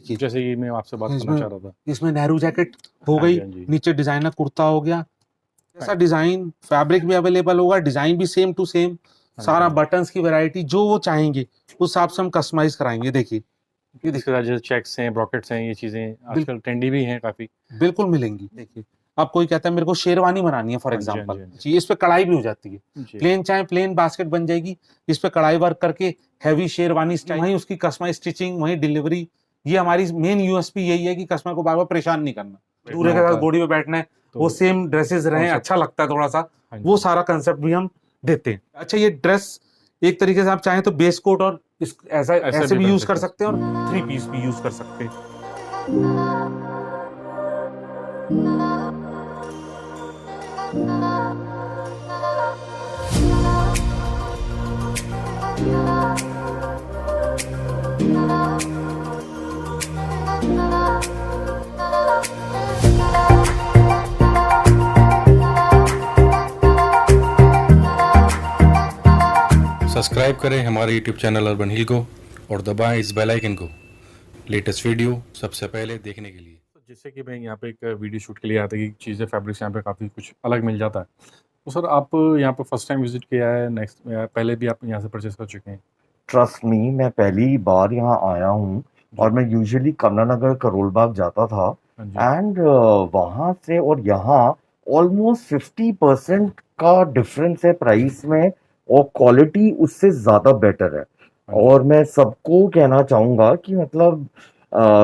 देखिए, जैसे ये मैं आपसे बात करना इसमें चाह रहा था। इसमें नेहरू जैकेट हो हाँ गई, जी, हाँ जी। नीचे डिजाइनर कुर्ता हो गया, ऐसा डिजाइन, फैब्रिक भी अवेलेबल होगा, डिजाइन भी सेम टू सेम, हाँ जी, सारा हाँ जी। बटन्स की वैरायटी जो वो चाहेंगे उस हिसाब से हम कस्टमाइज कराएंगे। देखिए, ये इसके देखिए, साथ जैसे चेक्स हैं, ब्रॉकेट्स हैं, ये चीज़ें बिल्कुल आजकल ट्रेंडी भी हैं काफ़ी। बिल्कुल मिलेंगी। देखिए, अब कोई कहता है मेरे को शेरवानी बनानी है फॉर हाँ जी, हाँ एग्जांपल, जी, हाँ जी। जी इस पे कढ़ाई भी हो जाती है, जी, प्लेन चाहे प्लेन बास्केट बन जाएगी, इस पे कढ़ाई वर्क करके हैवी शेरवानी स्टाइल, वहीं उसकी कस्टमाइज स्टिचिंग, वहीं डिलीवरी। ये हमारी मेन यूएसपी यही है कि कस्टमर को बार बार परेशान नहीं करना, दूल्हे के होता साथ है घोड़ी पे बैठना है, तो वो सेम ड्रेसेस रहे, कॉन्सेप्ट। अच्छा लगता है थोड़ा सा, हाँ वो जी। सारा कंसेप्ट भी हम देते हैं। अच्छा, ये ड्रेस एक तरीके से आप चाहें तो बेस कोट और ऐसा ऐसे ऐसे भी भी बन यूज कर सकता है। सकते हैं और थ्री पीस भी यूज कर सकते हैं। सब्सक्राइब करें हमारे YouTube चैनल अर्बन हिल को और दबाएं इस बेल आइकन को लेटेस्ट वीडियो सबसे पहले देखने के लिए। तो जैसे कि मैं यहाँ पे एक वीडियो शूट के लिए आया था कि चीज़ें फैब्रिक्स यहाँ पे काफ़ी कुछ अलग मिल जाता है। तो सर आप यहाँ पे फर्स्ट टाइम विजिट किया है, नेक्स्ट पहले भी आप यहाँ से परचेस कर चुके हैं? ट्रस्ट मी, मैं पहली बार यहाँ आया हूँ और मैं यूजुअली कमला नगर करोल बाग जाता था हाँ जी। एंड वहाँ से और यहाँ ऑलमोस्ट 50% का डिफरेंस है प्राइस में और क्वालिटी उससे ज़्यादा बेटर है। हाँ जी। और मैं सबको कहना चाहूँगा कि मतलब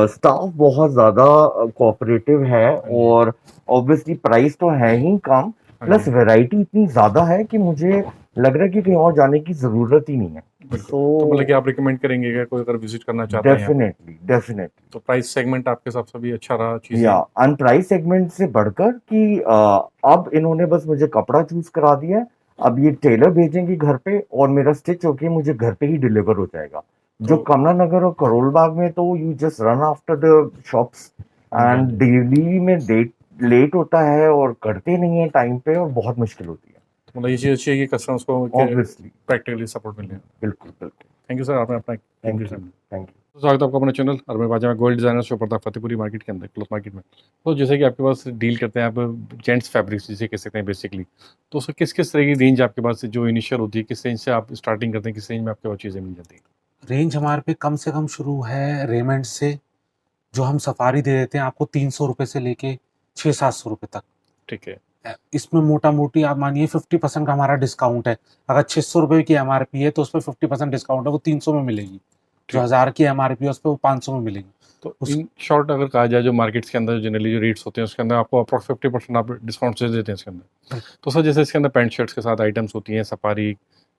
स्टाफ बहुत ज़्यादा कोऑपरेटिव है हाँ जी। और ऑब्वियसली प्राइस तो है ही कम, हाँ प्लस जी। वैरायटी इतनी ज़्यादा है कि मुझे लग रहा है कि कहीं और जाने की ज़रूरत ही नहीं है। बिल्कुल। तो मतलब कि आप रिकमेंड करेंगे क्या कोई अगर विजिट करना चाहता है यहाँ पे? डेफिनेटली तो प्राइस सेगमेंट आपके हिसाब से भी अच्छा रहा चीज़ें? या अन प्राइस सेगमेंट से बढ़कर कि अब इन्होंने बस मुझे कपड़ा चूज करा दिया है, अब ये टेलर भेजेंगे घर पे और मेरा स्टिच होके मुझे घर पे ही डिलीवर हो जाएगा। जो तो कमला नगर और करोल बाग में तो you just run after the shops हाँ जी, हाँ एंड जी। डिलीवरी में लेट होता है और करते नहीं है टाइम पे और बहुत मुश्किल होती है। मतलब ये चीज़ अच्छी है कि कस्टमर्स को ऑब्वियसली प्रैक्टिकली सपोर्ट मिले। बिल्कुल बिल्कुल। थैंक यू सर, आपने अपना थैंक कीमती यू समय। Thank you. तो स्वागत है आपका अपने चैनल अर्बन बाजार में। गोल्ड डिजाइनर शो पड़ता है फतेहपुरी मार्केट के अंदर, क्लॉथ मार्केट में। तो जैसे कि आपके पास डील करते हैं आप जेंट्स फैब्रिक्स जिसे कह सकते हैं बेसिकली, तो उसमें किस किस तरह की रेंज आपके पास जो इनिशियल होती है, किस रेंज से आप स्टार्टिंग करते हैं, किस रेंज में आपके पास चीज़ें मिल जाती हैं? रेंज हमारे पे कम से कम शुरू है रेमंड से, जो हम सफारी दे देते हैं आपको 300 रुपये से लेके 600-700 रुपये तक। ठीक है। इसमें मोटा मोटी आप मानिए 50% का हमारा डिस्काउंट है। अगर 600 रुपये की एमआरपी है तो उस पर 50% डिस्काउंट है, वो 300 में मिलेगी। जो ठीक। 1000 की एमआरपी है उस पर वो 500 में मिलेगी। तो उस इन शॉर्ट अगर कहा जाए जो मार्केट्स के अंदर जनरली जो रेट्स होते हैं उसके अंदर आपको अप्रॉक्स 50% आप डिस्काउंट से देते हैं इसके अंदर। तो सर जैसे इसके अंदर पैंट शर्ट्स के साथ आइटम्स होती हैं, सफारी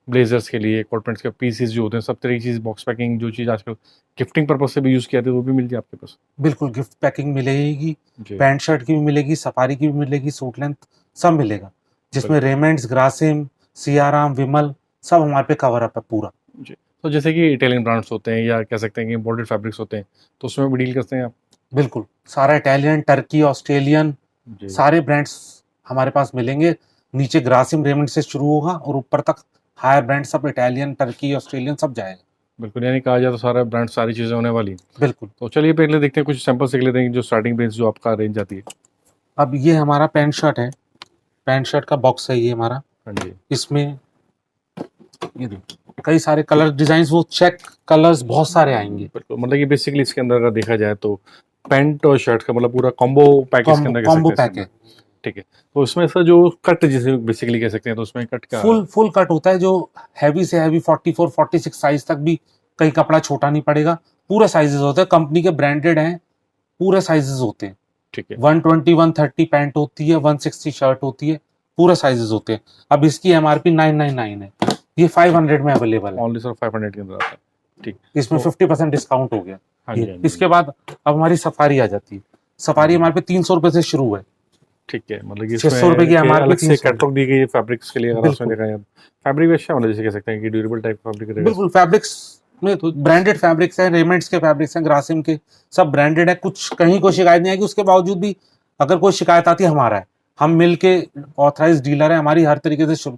ब्लेजर्स के लिए कोट पैंट्स के पीसेस जो होते हैं, सब तरह की चीज़, बॉक्स पैकिंग जो चीज़ आजकल गिफ्टिंग पर्पज से भी यूज़ किया जाती है वो भी मिलती है आपके पास? बिल्कुल गिफ्ट पैकिंग मिलेगी, जी। पैंट शर्ट की भी मिलेगी, सफारी की भी मिलेगी, सूट लेंथ सब मिलेगा, जिसमें रेमंड्स, ग्रासिम, सियाराम, विमल सब हमारे पे कवर अप है पूरा। जी। तो जैसे कि इटालियन ब्रांड्स होते हैं या कह सकते हैं कि इम्पोर्टेड फैब्रिक्स होते हैं, तो उसमें भी डील करते हैं आप? बिल्कुल, सारा इटालियन, टर्की, ऑस्ट्रेलियन जी। सारे ब्रांड्स हमारे पास मिलेंगे। नीचे ग्रासिम रेमंड से शुरू होगा और ऊपर तक हायर ब्रांड सब इटालियन, टर्की, ऑस्ट्रेलियन सब जाएगा। बिल्कुल, यानी कहा जाए तो सारा ब्रांड सारी चीज़ें होने वाली हैं। बिल्कुल। तो चलिए पहले देखते हैं, कुछ सैंपल सीख लेते हैं जो स्टार्टिंग रेंज जो आपका रेंज आती है। अब ये हमारा पैंट शर्ट है, पैंट शर्ट का बॉक्स है ये हमारा। हाँ जी। इसमें ये देखिए कई सारे कलर डिजाइन, वो चेक कलर्स बहुत सारे आएंगे। बिल्कुल, मतलब कि बेसिकली इसके अंदर अगर देखा जाए तो पैंट और शर्ट का मतलब पूरा कॉम्बो पैक इसके अंदर कह कॉम्बो सकते हैं पैक है। ठीक है। तो उसमें सर जो कट जिसे बेसिकली कह सकते हैं, तो उसमें कट का फुल कट होता है, जो हैवी से हैवी 44 46 साइज तक भी, कहीं कपड़ा छोटा नहीं पड़ेगा, पूरे साइजेस होते हैं, कंपनी के ब्रांडेड हैं, पूरे साइजेस होते हैं। ठीक है। 120 130 पैंट होती है, 160 शर्ट होती है, पूरे साइजेस होते हैं। अब इसकी एमआरपी 999 है, ये 500 में अवेलेबल है। ओनली सर 500 के अंदर आता है। ठीक। इसमें 50% डिस्काउंट हो गया। हाँ जी, हाँ जी। इसके बाद अब हमारी सफारी आ जाती है। सफारी हमारे पे 300 रुपए से शुरू है। ठीक है, मतलब कि 600 रुपए की इसमें एमआरपी, अलग से 300 कैटलॉग दी गई है फैब्रिक्स के लिए। अगर उसमें बिल्कुल। देखा जाए फैब्रिक भी अच्छा, मतलब जैसे कह सकते हैं कि ड्यूरेबल टाइप फैब्रिक रहेगा। बिल्कुल, फैब्रिक्स में तो ब्रांडेड फैब्रिक्स हैं, रेमंड्स के फैब्रिक्स हैं, ग्रासिम के, सब ब्रांडेड है। कुछ कहीं कोई शिकायत नहीं आएगी। उसके बावजूद भी अगर कोई शिकायत आती है, हमारा है, हम मिल के ऑथराइज डीलर है, हमारी हर तरीके से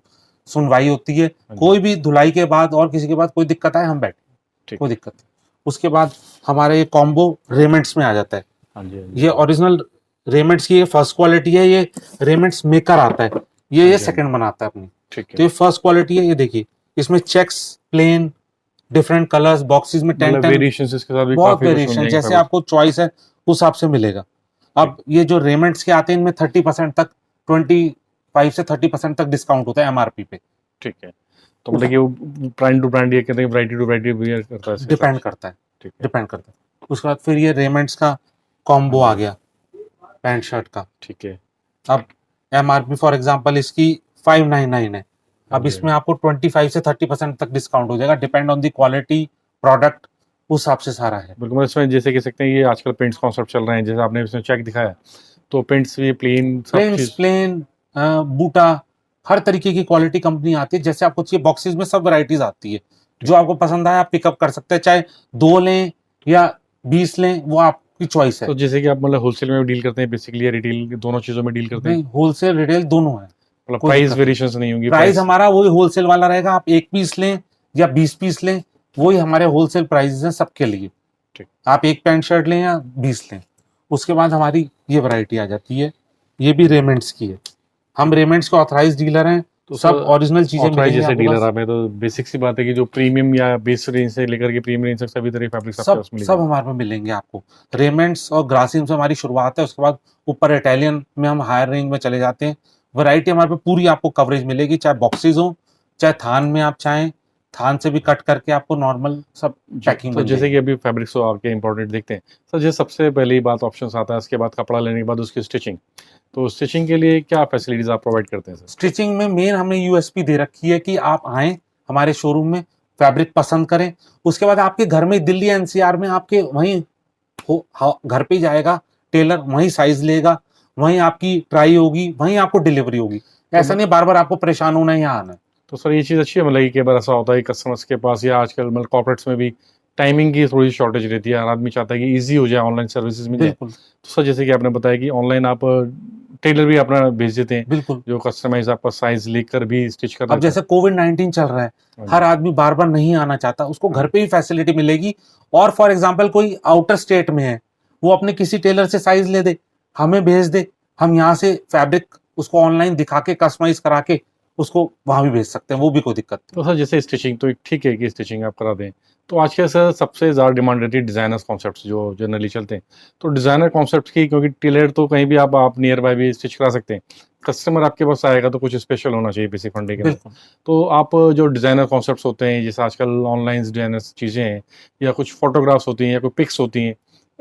सुनवाई होती है। कोई भी धुलाई के बाद और किसी के बाद कोई दिक्कत आए, हम बैठे, ठीक। कोई दिक्कत नहीं। उसके बाद हमारा ये कॉम्बो रेमेंट्स में आ जाता है। हाँ जी, हाँ जी। ये ओरिजिनल रेमेंट्स की ये फर्स्ट क्वालिटी है, ये रेमेंट्स मेकर आता है, ये सेकंड बनाता है अपनी। ठीक तो ये फर्स्ट क्वालिटी है। ये देखिए इसमें checks, plain, different colours, boxes में 10 मतलब 10 वेरिएशंस इसके साथ भी बहुत काफी कुछ मिल वेरिएशन, जाएंगे जैसे fabrics। आपको चॉइस है उस हिसाब से मिलेगा। अब ये जो रेमेंट्स के आते हैं इनमें 30% तक, 25 से 30% तक डिस्काउंट होता है एमआरपी पे। ठीक है, तो मतलब कि वो ब्रांड टू ब्रांड, ये कहते हैं वैरायटी टू वैरायटी वेयर करता है इसके डिपेंड साथ। करता है, ठीक है, डिपेंड करता है। उसके बाद फिर ये रेमेंट्स का कॉम्बो आ गया पैंट शर्ट का। ठीक है। अब एमआरपी फॉर एग्जांपल इसकी 599 है, अब इसमें आपको 25 से 30% तक डिस्काउंट हो जाएगा, depend on the quality, product, उस हिसाब से सारा है। बिल्कुल, इसमें जैसे कह सकते हैं ये आजकल पेंट्स कॉन्सेप्ट चल रहे हैं, जैसे आपने इसमें चेक दिखाया, तो पेंट्स भी प्लेन सब प्लेन चीज। प्लेन बूटा, हर तरीके की क्वालिटी कंपनी आती है, जैसे आपको चाहिए। बॉक्सेस में सब वैरायटीज आती है, जो आपको पसंद आए आप पिकअप कर सकते हैं, चाहे 2 लें या 20 लें, वो आपकी चॉइस है। तो जैसे कि आप मतलब होलसेल में भी डील करते हैं बेसिकली, रिटेल दोनों चीजों में डील करते हैं, नहीं, होलसेल रिटेल दोनों है, मतलब कोई प्राइस दिक्कत वेरिएशंस नहीं होंगी? प्राइस हमारा वही होलसेल वाला रहेगा। आप 1 पीस लें या 20 पीस लें, वही हमारे होलसेल प्राइसेस हैं सबके लिए। ठीक। आप 1 पैंट शर्ट लें या 20 लें। उसके बाद हमारी ये वैरायटी आ जाती है, ये भी रेमेंट्स की है। हम रेमेंट्स के ऑथराइज डीलर हैं, तो सब ओरिजिनल चीजें ऑथराइज मिलेंगी जैसे आपको डीलर बस। आप हैं, तो बेसिक सी बात है कि जो प्रीमियम या बेस रेंज से लेकर के प्रीमियम रेंज तक सभी तरह फैब्रिक्स आपके सब पास मिलेंगे। सब हमारे में मिलेंगे आपको। रेमेंट्स और ग्रासिम से हमारी शुरुआत है, उसके बाद ऊपर इटालियन में हम हायर रेंज में चले जाते हैं। वैरायटी हमारे पे पूरी आपको कवरेज मिलेगी, चाहे बॉक्सेस हो, चाहे थान में आप चाहें, थान से भी कट करके आपको नॉर्मल सब पैकिंग तो बन जैसे जाएगी। कि अभी फैब्रिक्स तो आपके इंपॉर्टेंट देखते हैं सर, जैसे सबसे पहली बात ऑप्शंस आता है, उसके बाद कपड़ा लेने के बाद उसकी स्टिचिंग, तो स्टिचिंग के लिए क्या फैसिलिटीज आप प्रोवाइड करते हैं सर? स्टिचिंग में मेन हमने यूएसपी दे रखी है कि आप आए हमारे शोरूम में, फैब्रिक पसंद करें, उसके बाद आपके घर में दिल्ली एनसीआर में आपके वहीं घर पे ही जाएगा टेलर, वहीं साइज लेगा, वहीं आपकी ट्राई होगी, वहीं आपको डिलीवरी होगी। ऐसा नहीं बार बार आपको परेशान होना है यहाँ आना है। तो सर ये चीज़ अच्छी है, मतलब कि कई बार ऐसा होता है कस्टमर्स के पास, या आजकल मतलब कॉर्पोरेट्स में भी टाइमिंग की थोड़ी शॉर्टेज रहती है, हर आदमी चाहता है कि ईजी हो जाए, ऑनलाइन सर्विसेज मिल जाए। बिल्कुल तो सर जैसे कि आपने बताया कि ऑनलाइन आप टेलर भी अपना भेज देते हैं, बिल्कुल। जो कस्टमाइज आपका साइज लेकर भी स्टिच कर अब देता जैसे कोविड-19 चल रहा है, है। हर आदमी बार बार नहीं आना चाहता, उसको घर पे ही फैसिलिटी मिलेगी। और फॉर एग्जाम्पल कोई आउटर स्टेट में है, वो अपने किसी टेलर से साइज ले दे, हमें भेज दे, हम यहाँ से फैब्रिक उसको ऑनलाइन दिखा के कस्टमाइज करा के उसको वहां भी भेज सकते हैं, वो भी कोई दिक्कत नहीं। तो सर जैसे स्टिचिंग तो ठीक है कि स्टिचिंग आप करा दें, तो आज के सर सबसे ज़्यादा डिमांड रहती है डिज़ाइनर्स कॉन्सेप्ट्स जो जनरली चलते हैं, तो डिज़ाइनर कॉन्सेप्ट्स की, क्योंकि टेलर तो कहीं भी आप नियर बाय भी स्टिच करा सकते हैं, कस्टमर आपके पास आएगा तो कुछ स्पेशल होना चाहिए बेसिक फंडे के अंदर। बिल्कुल तो आप जो डिज़ाइनर कॉन्सेप्ट्स होते हैं, जैसे आजकल ऑनलाइन डिज़ाइनर्स चीज़ें हैं, या कुछ फोटोग्राफ्स होती हैं, या कोई पिक्स होती हैं,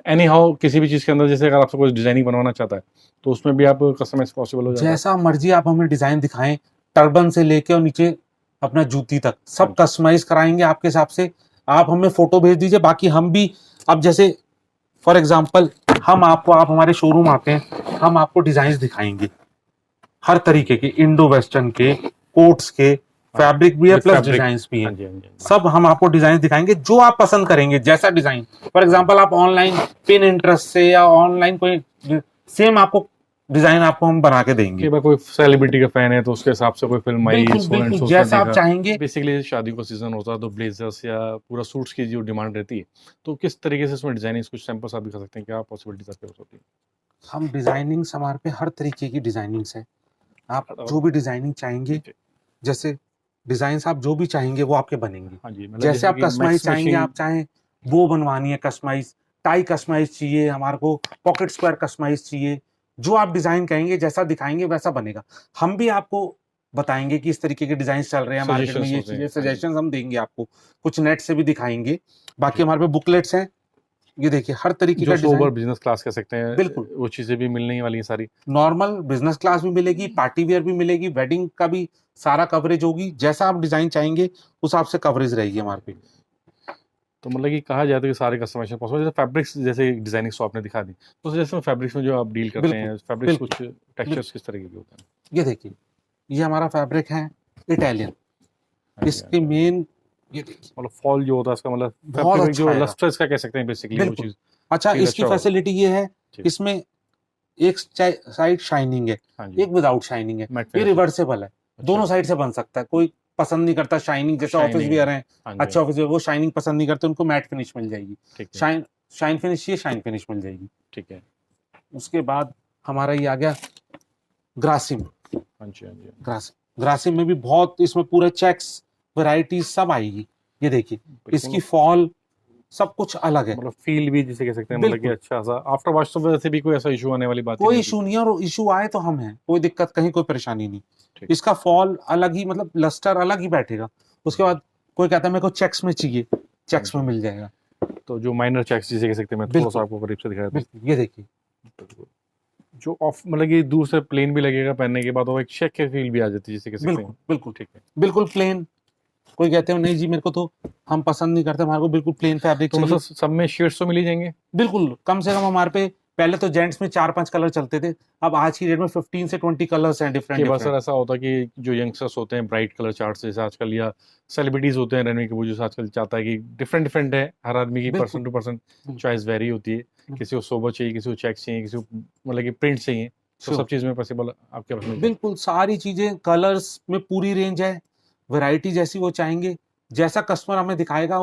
एनी हाउ किसी भी चीज़ के अंदर, जैसे अगर आपसे कोई डिज़ाइनिंग बनवाना चाहता है तो उसमें भी आप कस्टमाइज पॉसिबल हो जाता है? जैसा मर्जी आप हमें डिजाइन दिखाएं, टर्बन से लेके और नीचे अपना जूती तक सब कस्टमाइज कराएंगे आपके हिसाब से। आप हमें फोटो भेज दीजिए, बाकी हम भी, अब जैसे फॉर एग्जांपल हम आपको, आप हमारे शोरूम आते हैं, हम आपको डिजाइन दिखाएंगे हर तरीके के, इंडो वेस्टर्न के, कोट्स के, फैब्रिक भी है With प्लस fabric। डिजाइन भी हाँ है, जी, हाँ जी, हाँ जी। सब हम आपको डिजाइन दिखाएंगे जो आप पसंद करेंगे, जैसा डिजाइन। फॉर एग्जांपल आप ऑनलाइन पिन इंटरेस्ट से या ऑनलाइन कोई सेम आपको डिजाइन आपको हम बना के देंगे। कि कोई सेलिब्रिटी का फैन है तो उसके हिसाब से कोई फिल्म आई, बिल्कुल बिल्कुल जैसा आप चाहेंगे। बेसिकली शादी का सीजन होता है तो ब्लेजर्स या पूरा सूट्स की जो डिमांड रहती है, तो किस तरीके से उसमें डिजाइनिंग, कुछ सैंपल्स आप दिखा सकते हैं, क्या पॉसिबिलिटीज आपके पास होती है? हम डिजाइनिंग्स हमारे पे हर तरीके की डिजाइनिंग्स है, आप जो भी डिजाइनिंग चाहेंगे, जैसे डिजाइन्स आप जो भी चाहेंगे वो आपके बनेंगे। हाँ जी, मतलब जैसे आप कि कस्टमाइज मैक्स चाहेंगे, मशीन। आप चाहें वो बनवानी है कस्टमाइज, टाई कस्टमाइज चाहिए हमारे को, पॉकेट स्क्वायर कस्टमाइज चाहिए, जो आप डिजाइन कहेंगे जैसा दिखाएंगे वैसा बनेगा। हम भी आपको बताएंगे कि इस तरीके के डिजाइन चल रहे हैं मार्केट में, Suggestions ये होते हैं, चीजें हाँ जी। सजेशंस हम देंगे आपको, कुछ नेट से भी दिखाएंगे। बाकी जी। हमारे पे बुकलेट्स हैं, ये देखिए हर तरीके जो का सोबर डिजाइन, बिजनेस क्लास कह सकते हैं, बिल्कुल। वो चीजें भी मिलने ही वाली हैं सारी। नॉर्मल बिजनेस क्लास भी मिलेगी, पार्टी वेयर भी मिलेगी, वेडिंग का भी सारा कवरेज होगी, जैसा आप डिजाइन चाहेंगे उस हिसाब से कवरेज रहेगी हमारे पे। तो मतलब कि कहा जाता है कि सारे कस्टमाइजेशन पॉसिबल, जैसे फैब्रिक्स, जैसे डिजाइनिंग शॉप ने दिखा दी, तो जैसे फैब्रिक्स में जो आप डील करते बिल्कुल, हैं, फैब्रिक्स कुछ बिल्कुल, टेक्सचर्स किस तरीके के होते हैं? ये देखिए ये हमारा फैब्रिक है इटालियन, हाँ जी, इसके मेन ये देखिए मतलब फॉल जो होता है इसका, मतलब बहुत फैब्रिक अच्छा जो है। लस्टर इसका कह सकते हैं बेसिकली, वो बिल्कुल। चीज अच्छा फील इसकी अच्छा होगा। फैसिलिटी ये है, ठीक। इसमें एक साइड शाइनिंग है, हाँ जी, एक विदाउट शाइनिंग है, मैट ये फिनिश। रिवर्सेबल है, दोनों साइड से बन सकता है, कोई पसंद नहीं करता शाइनिंग, जैसे ऑफिस Shining, वेयर है, हाँ जी, अच्छे ऑफिस वेयर वो शाइनिंग पसंद नहीं करते, उनको मैट फिनिश मिल जाएगी। ठीक है, शाइन फिनिश चाहिए, शाइन फिनिश मिल जाएगी। ठीक है। उसके बाद हमारा ये आ गया ग्रासिम। हाँ जी, हाँ जी, ग्रासिम में भी बहुत, इसमें पूरे चेक्स वैरायटी सब आएगी। ये देखिए इसकी बिल्कुल। फॉल सब कुछ अलग है, मतलब फील भी जिसे कह सकते हैं, मतलब कि बिल्कुल। अच्छा सा आफ्टर वॉश तो वैसे भी कोई ऐसा इशू आने वाली बात ही कोई नहीं इशू नहीं है, और इशू आए तो हम हैं, कोई दिक्कत कहीं, कोई परेशानी नहीं। ठीक। इसका फॉल अलग ही, मतलब लस्टर अलग ही बैठेगा। उसके बाद कोई कहता है मेरे को चेक्स में चाहिए, चेक्स में मिल जाएगा। होगी। तो जो माइनर चेक्स जिसे कह सकते हैं, मैं थोड़ा बिल्कुल। सा आपको करीब से दिखाया था। बिल्कुल, ये देखिए जो ऑफ मतलब कि दूर से प्लेन भी लगेगा पहनने के बाद, वो एक शेक के फील भी आ जाती है जिसे कह सकते बिल्कुल हैं। बिल्कुल ठीक है। बिल्कुल प्लेन। कोई कहते हैं नहीं जी मेरे को तो, हम पसंद नहीं करते, हमारे को बिल्कुल प्लेन फैब्रिक तो चाहिए। मतलब सब में शेड्स तो मिल ही जाएंगे। बिल्कुल, कम से कम हमारे पे पहले तो जेंट्स में 4-5 कलर चलते थे, अब आज की डेट में 15 से 20 कलर्स हैं डिफरेंट के बाद सर डिफरेंट। ऐसा होता है कि जो यंगस्टर्स होते हैं ब्राइट कलर चार्ट जैसे आजकल, या सेलिब्रिटीज होते हैं रनवे के, वो जो आजकल चाहता है कि डिफरेंट डिफरेंट है, हर आदमी की बिल्कुल। पर्सन टू पर्सन बिल्कुल। चॉइस वेरी होती है। किसी को सोबर चाहिए, किसी को चेक चाहिए, किसी को मतलब कि प्रिंट चाहिए, तो Sure. सब चीज़ में पॉसिबल आपके पास मिल जाएगा। बिल्कुल सारी चीजें, कलर्स में पूरी रेंज है, वैरायटी जैसी वो चाहेंगे, जैसा कस्टमर हमें दिखाएगा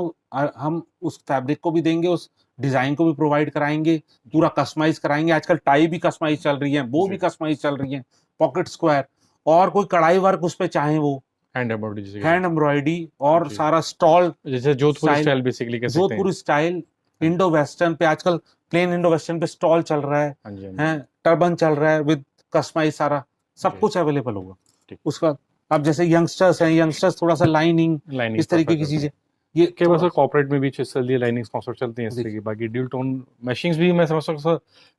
हम उस फैब्रिक को भी देंगे, उस डिजाइन को भी प्रोवाइड कराएंगे, पूरा कस्टमाइज कराएंगे। आजकल टाई भी कस्टमाइज चल रही है, वो भी जी। कस्टमाइज चल रही है, पॉकेट स्क्वायर, और कोई कढ़ाई वर्क उस पे चाहे वो हैंड एम्ब्रॉयडरी जिसे हैंड एम्ब्रॉयडरी, और जी। सारा स्टॉल जैसे जोधपुरी स्टाइल, स्टाइल बेसिकली कह सकते हैं। जोधपुरी स्टाइल, इंडो वेस्टर्न पे आजकल प्लेन इंडो वेस्टर्न पे स्टॉल चल रहा है, हाँ जी, हाँ जी। हैं टर्बन चल रहा है विद कस्टमाइज, सारा सब जी। कुछ अवेलेबल होगा। ठीक। उसका अब जैसे यंगस्टर्स हैं, यंगस्टर्स थोड़ा सा लाइनिंग लाइनिंग इस तरीके की चीजें, ये के बाद थोड़ा- सर कॉर्पोरेट में भी चल रही है, लाइनिंग कॉन्सेप्ट चलते हैं इस तरह की। बाकी ड्यूल टोन मैचिंग्स भी मैं समझ सकता हूँ सर,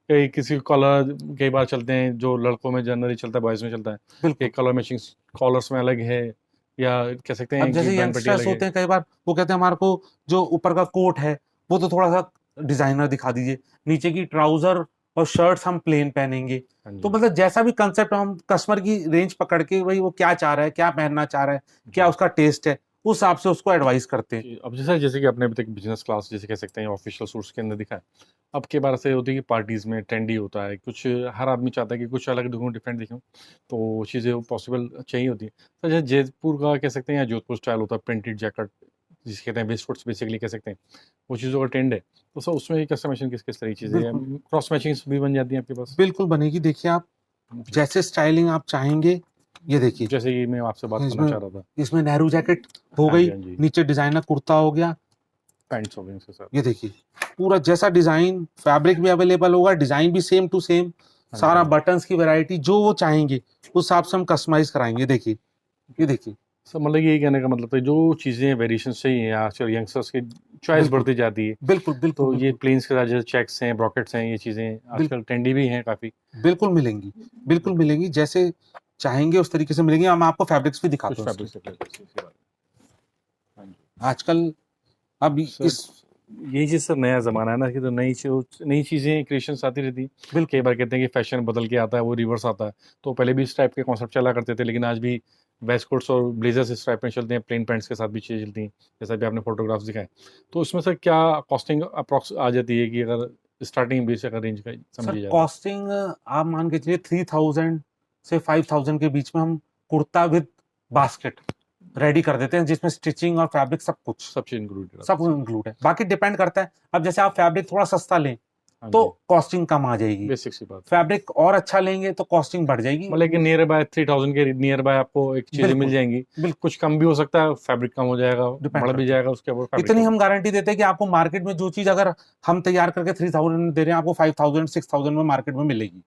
कई किसी कलर कई बार चलते हैं, जो लड़कों में जनरली चलता है, बॉयज में चलता है बिल्कुल। कि कलर मैचिंग कॉलर्स में अलग है, या कह सकते हैं अब जैसे कि बैंड पट्टी यंगस्टर्स अलग है। होते हैं, कई बार वो कहते हैं हमारे को जो ऊपर का कोट है वो तो थोड़ा सा डिजाइनर दिखा दीजिए, नीचे की ट्राउजर और शर्ट्स हम प्लेन पहनेंगे। हाँ जी। तो मतलब जैसा भी कंसेप्ट, हम कस्टमर की रेंज पकड़ के भाई वो क्या चाह रहा है, क्या पहनना चाह रहा है, क्या उसका टेस्ट है, उस हिसाब से उसको एडवाइस करते हैं। जी, अब जैसे कि आपने अभी तक बिजनेस क्लास जिसे कह सकते हैं ऑफिशियल सूट्स के अंदर दिखा है, अब के बार ऐसे होती है कि पार्टीज में ट्रेंडी होता है कुछ, हर आदमी चाहता है कि कुछ अलग दिखूं, डिफरेंट दिखूं, तो वो चीज़ें पॉसिबल चाहिए होती है। तो जैसे जयपुर का कह सकते हैं या जोधपुर स्टाइल होता है, प्रिंटेड जैकेट जिसे कहते हैं, वेस्टकोट्स बेसिकली कह सकते हैं, वो चीज़ों का ट्रेंड है। तो सर उसमें कस्टमाइजेशन किस किस तरह की चीज़ें हैं, बिल्कुल। क्रॉस मैचिंग भी बन जाती हैं आपके पास? बिल्कुल बनेगी, देखिए आप जैसे स्टाइलिंग आप चाहेंगे, ये देखिए जैसे कि मैं आपसे बात करना इसमें चाह रहा था, इसमें नेहरू जैकेट हो हाँ जी, गई, हाँ जी, नीचे डिजाइनर कुर्ता हो गया, पैंट्स हो गए इसके साथ। ये देखिए पूरा जैसा डिजाइन, फैब्रिक भी अवेलेबल होगा, डिजाइन भी सेम टू सेम, हाँ सारा जी। बटन्स की वैरायटी जो वो चाहेंगे उस हिसाब से हम कस्टमाइज कराएंगे। देखिए ये देखिए सर मतलब यही कहने का मतलब है, जो चीज़ें वेरिएशन चाहिए आजकल यंगस्टर्स की चॉइस बिल्कुल। बढ़ती जाती है, बिल्कुल तो बिल्कुल ये बिल्कुल प्लेन्स के साथ जैसे चेक्स हैं, ब्रॉकेट्स हैं, ये चीज़ें आजकल ट्रेंडी भी हैं काफ़ी। बिल्कुल मिलेंगी, बिल्कुल मिलेंगी, जैसे चाहेंगे उस तरीके से मिलेंगी। हम आपको फैब्रिक्स भी कुछ दिखाते हैं फैब्रिक उसके। से रिलेटेड इसी बारे में। हाँ जी। आजकल अब सर इस यही चीज़ सर, नया ज़माना है ना, कि तो नई चीज़ें क्रिएशंस आती रहती हैं। कई बार कहते हैं कि फैशन बदल के आता है, वो रिवर्स आता है, तो पहले भी इस टाइप के कॉन्सेप्ट चला करते थे, लेकिन आज भी वेस्ट कोट्स और ब्लेजर्स इस टाइप में चलते हैं, प्लेन पैंट्स के साथ भी चीज़ें चलती हैं, जैसा भी आपने फोटोग्राफ्स दिखाए। तो उसमें सर क्या कॉस्टिंग अप्रॉक्स आ जाती है, कि अगर स्टार्टिंग बेस अगर रेंज का सर समझी जाए तो? कॉस्टिंग आप मान के चलिए 3000 से 5000 के बीच में हम कुर्ता विद बास्केट रेडी कर देते हैं, जिसमें स्टिचिंग और फैब्रिक सब कुछ सब चीज़ इंक्लूडेड सब इंक्लूड है। बाकी डिपेंड करता है, अब जैसे आप फैब्रिक थोड़ा सस्ता लें तो कॉस्टिंग कम आ जाएगी, बेसिक सी बात। फैब्रिक और अच्छा लेंगे तो कॉस्टिंग बढ़ जाएगी। मतलब कि नियर बाय 3000 के नियर बाय आपको एक चीज़ें बिल्कुल, मिल जाएंगी, बिल्कुल। कुछ कम भी हो सकता है, फैब्रिक कम हो जाएगा, Depend बढ़ करता भी है। जाएगा, उसके ऊपर फैब्रिक इतनी हम गारंटी देते हैं कि आपको मार्केट में जो चीज अगर हम तैयार करके 3000 में दे रहे हैं, आपको 5000 6000 में मार्केट में मिलेगी।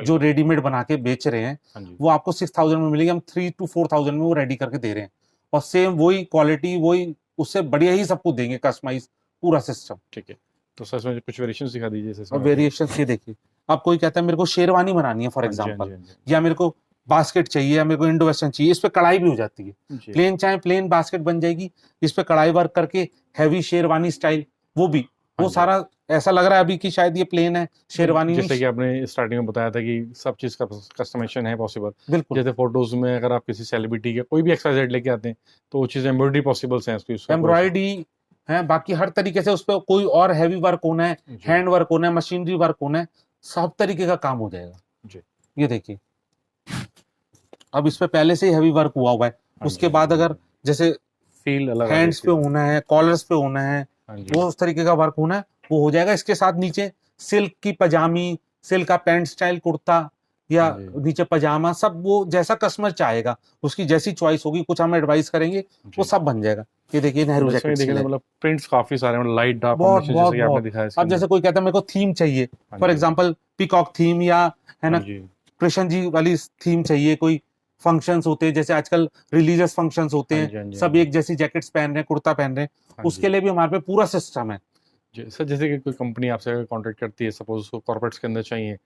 जो रेडीमेड बना के बेच रहे हैं हाँ जी। वो आपको 6000 में मिलेगी, हम 3 to 4000 में वो रेडी करके दे रहे हैं, और सेम वही क्वालिटी, वही उससे बढ़िया ही सब कुछ देंगे, कस्टमाइज पूरा सिस्टम। ठीक है, तो सर इसमें कुछ वेरिएशंस दिखा दीजिए जैसे और वेरिएशन ये देखिए, अब कोई कहता है मेरे को शेरवानी बनानी है फॉर हाँ जी, हाँ एग्जांपल, जी, हाँ जी। या मेरे को बास्केट चाहिए, या मेरे को इंडो वेस्टर्न चाहिए, इस पे कढ़ाई भी हो जाती है, जी। प्लेन चाहे प्लेन बास्केट बन जाएगी, इस पे कढ़ाई वर्क करके हैवी शेरवानी स्टाइल, वो भी हाँ वो जी। सारा ऐसा लग रहा है अभी कि शायद ये प्लेन है, शेरवानी जैसे नहीं। कि आपने स्टार्टिंग में बताया था कि सब चीज़ का कस्टमाइजेशन है पॉसिबल। बिल्कुल जैसे फोटोज में अगर आप किसी सेलिब्रिटी के कोई भी एक्सरसाइज लेके आते हैं, तो वो चीज़ एम्ब्रॉयडरी पॉसिबल है उसकी, उसका कोई- एम्ब्रॉयडरी है, बाकी हर तरीके से उस पर कोई और हैवी वर्क होना है, जी। हैंड वर्क होना है, मशीनरी वर्क होना है, सब तरीके का काम हो जाएगा। जी। ये देखिए अब इस पे पहले से ही हैवी वर्क हुआ है, हाँ उसके जी, बाद अगर जैसे फील अलग आ हैंड्स पे जाती है। होना है, कॉलर्स पे होना है, हाँ जी, वो उस तरीके का वर्क होना है, वो हो जाएगा। इसके साथ नीचे सिल्क की पजामी, सिल्क का पैंट स्टाइल कुर्ता या हाँ जी, नीचे पजामा, सब वो जैसा कस्टमर चाहेगा, उसकी जैसी चॉइस होगी, कुछ हम एडवाइस करेंगे, वो जी। सब बन जाएगा। ये देखिए तो नेहरू जैसे जैकेट देखिए सिलाई, मतलब प्रिंट्स काफ़ी सारे हैं, मतलब लाइट डार्क बहुत कॉम्बिनेशन बहुत जैसे कि आपने बहुत। दिखाया इसके अब अंदर। जैसे कोई कहता है मेरे को थीम चाहिए, हाँ फॉर जी, एग्जांपल पीकॉक थीम, या है हाँ ना जी, कृष्ण जी वाली थीम चाहिए, कोई फंक्शंस होते हैं, जैसे आजकल रिलीजियस फंक्शंस होते हाँ हैं, जी, हाँ जी, हाँ सब जी, एक जैसी जैकेट्स पहन रहे हैं, कुर्ता पहन रहे हैं, हाँ उसके जी। लिए भी हमारे पे पूरा सिस्टम है। जी, सर जैसे कि कोई कंपनी आपसे अगर कॉन्टैक्ट करती है, सपोज़ उसको कॉर्पोरेट्स के अंदर चाहिए,